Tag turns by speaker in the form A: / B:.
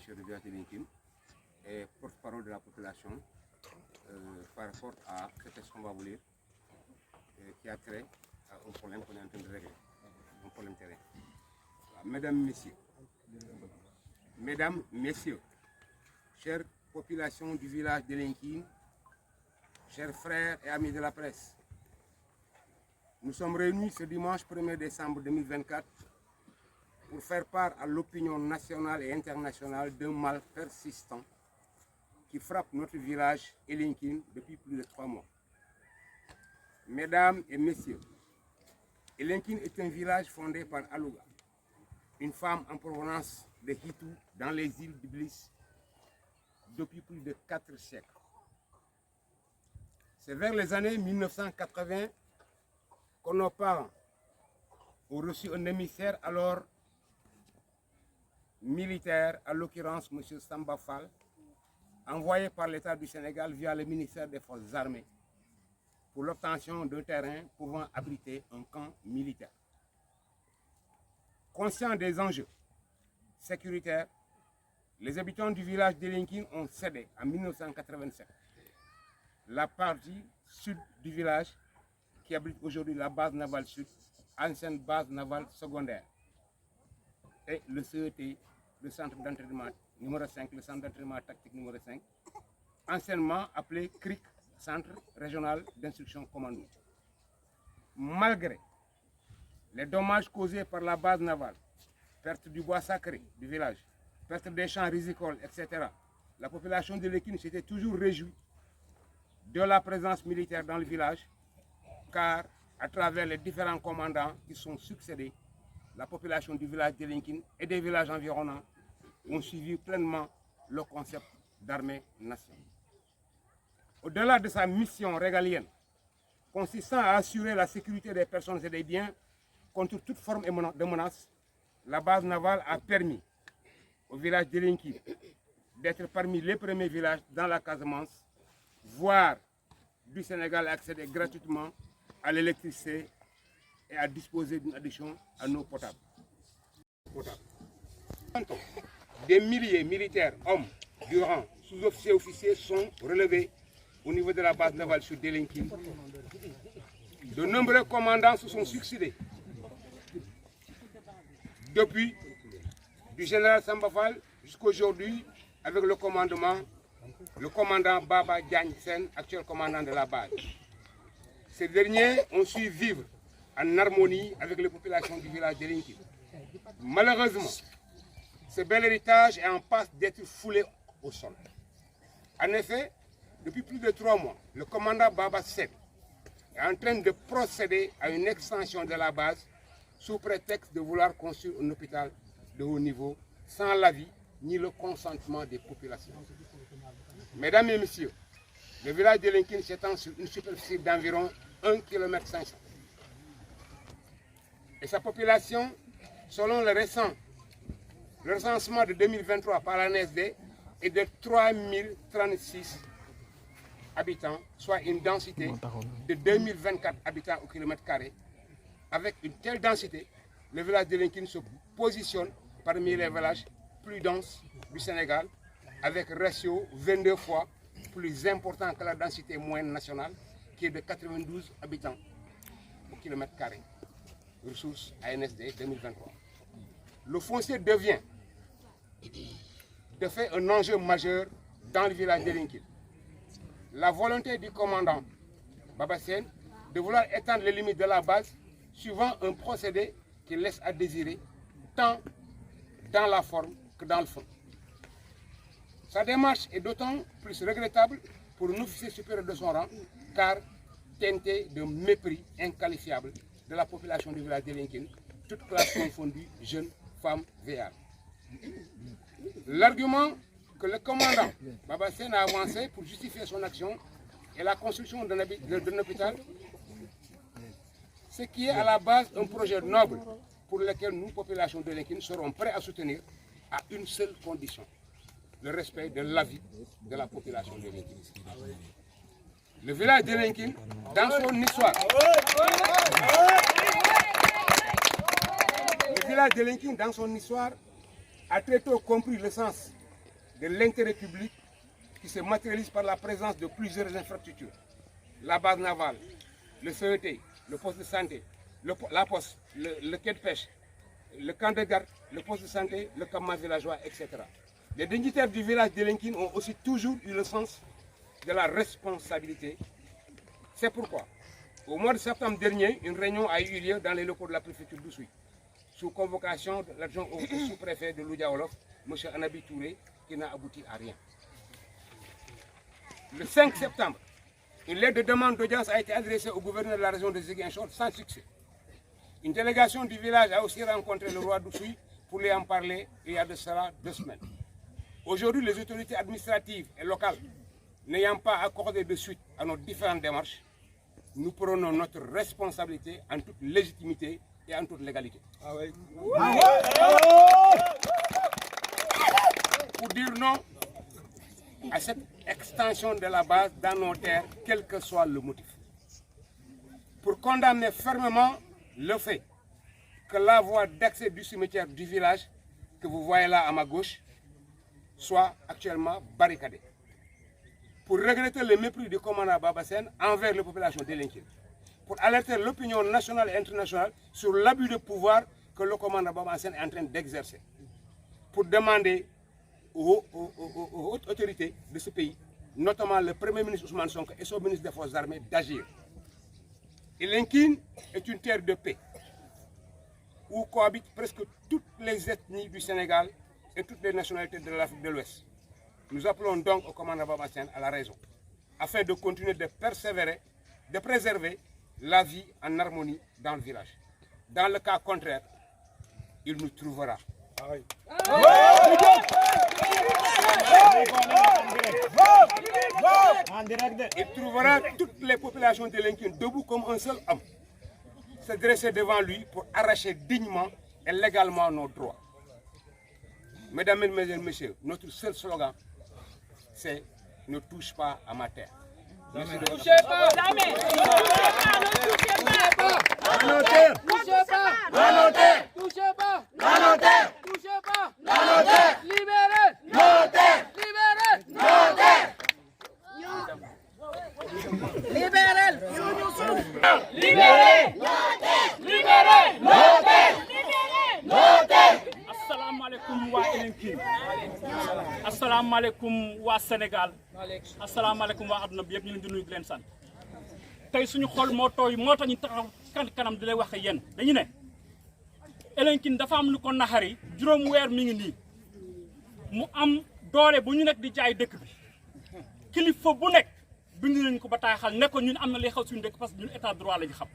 A: chef de village de Linkin et porte-parole de la population par rapport à ce texte qu'on va vous lire, qui a trait à un problème qu'on est en train de régler, un problème terrain. Mesdames, Messieurs, chère population du village de Linkin, chers frères et amis de la presse, nous sommes réunis ce dimanche 1er décembre 2024 pour faire part à l'opinion nationale et internationale d'un mal persistant qui frappe notre village Elinkin depuis plus de 3 mois. Mesdames et messieurs, Elinkin est un village fondé par Alouga, une femme en provenance de Hitou dans les îles d'Iblis depuis plus de 4 siècles. C'est vers les années 1980 que nos parents ont reçu un émissaire alors militaire, à l'occurrence M. Samba Fall, envoyé par l'État du Sénégal via le ministère des Forces armées pour l'obtention d'un terrain pouvant abriter un camp militaire. Conscients des enjeux sécuritaires, les habitants du village d'Elinkin ont cédé en 1987 la partie sud du village qui abrite aujourd'hui la base navale sud, ancienne base navale secondaire, et le CET, le centre d'entraînement numéro 5, le centre d'entraînement tactique numéro 5, anciennement appelé CRIC, Centre Régional d'Instruction Commando. Malgré les dommages causés par la base navale, perte du bois sacré du village, perte des champs rizicoles, etc., la population de Linkin s'était toujours réjouie de la présence militaire dans le village, car à travers les différents commandants qui sont succédés, la population du village de Linkin et des villages environnants ont suivi pleinement le concept d'armée-nation. Au-delà de sa mission régalienne, consistant à assurer la sécurité des personnes et des biens contre toute forme de menace, la base navale a permis au village de Linkin d'être parmi les premiers villages dans la Casamance, voire du Sénégal, à accéder gratuitement à l'électricité et à disposer d'une addition à l'eau potable. Des milliers de militaires, hommes, du rang, sous-officiers, officiers sont relevés au niveau de la base navale sur Delinkin. De nombreux commandants se sont succédés. Depuis, du général Sambafal jusqu'à aujourd'hui, avec le commandant Baba Diagne Sen, actuel commandant de la base. Ces derniers ont su vivre en harmonie avec les populations du village de Linkin. Malheureusement, ce bel héritage est en passe d'être foulé au sol. En effet, depuis plus de 3 mois, le commandant Baba Sen est en train de procéder à une extension de la base sous prétexte de vouloir construire un hôpital de haut niveau sans l'avis ni le consentement des populations. Mesdames et messieurs, le village de Linkin s'étend sur une superficie d'environ 1,5 km. Et sa population, selon le recensement de 2023 par l'ANSD, est de 3036 habitants, soit une densité de 2024 habitants au kilomètre carré. Avec une telle densité, le village de Linkin se positionne parmi les villages plus denses du Sénégal, avec ratio 22 fois plus important que la densité moyenne nationale, qui est de 92 habitants au kilomètre carré. Ressources ANSD 2023. Le foncier devient de fait un enjeu majeur dans le village de Linkin. La volonté du commandant Babassène de vouloir étendre les limites de la base suivant un procédé qui laisse à désirer tant dans la forme que dans le fond. Sa démarche est d'autant plus regrettable pour un officier supérieur de son rang, car teinté de mépris inqualifiable de la population du village de Linkin, toute classe confondue, jeunes, femmes, vieillards. L'argument que le commandant Babassène a avancé pour justifier son action est la construction d'un hôpital, ce qui est à la base un projet noble pour lequel nous, population de Linkin, serons prêts à soutenir à une seule condition: le respect de l'avis de la population de Linkin. Le village de Linkin, dans son histoire, a très tôt compris le sens de l'intérêt public qui se matérialise par la présence de plusieurs infrastructures. La base navale, le CET, le poste de santé, la poste, le quai de pêche, le camp de garde, le poste de santé, le campement villageois, etc. Les dignitaires du village d'Elenkin ont aussi toujours eu le sens de la responsabilité. C'est pourquoi, au mois de septembre dernier, une réunion a eu lieu dans les locaux de la préfecture d'Oussouye, sous convocation de l'adjoint au sous-préfet de Loudia-Wolof, M. Anabi Touré, qui n'a abouti à rien. Le 5 septembre, une lettre de demande d'audience a été adressée au gouverneur de la région de Ziguinchor sans succès. Une délégation du village a aussi rencontré le roi d'Oussouye pour lui en parler il y a de cela 2 semaines. Aujourd'hui, les autorités administratives et locales n'ayant pas accordé de suite à nos différentes démarches, nous prenons notre responsabilité en toute légitimité et en toute légalité. Ah oui. Pour dire non à cette extension de la base dans nos terres, quel que soit le motif. Pour condamner fermement le fait que la voie d'accès du cimetière du village, que vous voyez là à ma gauche, soit actuellement barricadée. Pour regretter le mépris du commandant Babassène envers les populations d'Elenkin. Pour alerter l'opinion nationale et internationale sur l'abus de pouvoir que le commandant Babassène est en train d'exercer. Pour demander aux hautes autorités de ce pays, notamment le Premier ministre Ousmane Sonko et son ministre des Forces armées, d'agir. Elenkin est une terre de paix où cohabitent presque toutes les ethnies du Sénégal et toutes les nationalités de l'Afrique de l'Ouest. Nous appelons donc au commandant Babassène à la raison, afin de continuer de persévérer, de préserver la vie en harmonie dans le village. Dans le cas contraire, il nous trouvera. Il trouvera toutes les populations de Lenkin debout comme un seul homme, se dresser devant lui pour arracher dignement et légalement nos droits. Mesdames, Mesdemoiselles, Messieurs, notre seul slogan, c'est « Ne touche pas à ma terre ». Ne touchez pas, jamais.
B: Touchez pas à nos terres. Touchez pas à nos terres. Touchez pas à nos terres. Touchez pas à nos terres. Libérez nos terres. Libérez nos terres. Libérez nos terres. Libérez nos terres. Nos terres.
C: Assalamualaikum wa Elenkin. Assalamualaikum wa Sénégal. Assalamualaikum wa aduna bi yëpp ñu leen di nuyu di leen sant. Tey suñu xol moo tooy moo tax ñu taxaw kanam di lay wax yéen dañu ne Elenkin dafa am lu ko naxari juróom weer mi ngi nii mu am doole bu ñu nekk di jaay dëkk bi kilifa bu nekk bind nañ ko bataaxal ne ko ñun am na li xaw suñu dëkk parce que ñun état droit lañu xam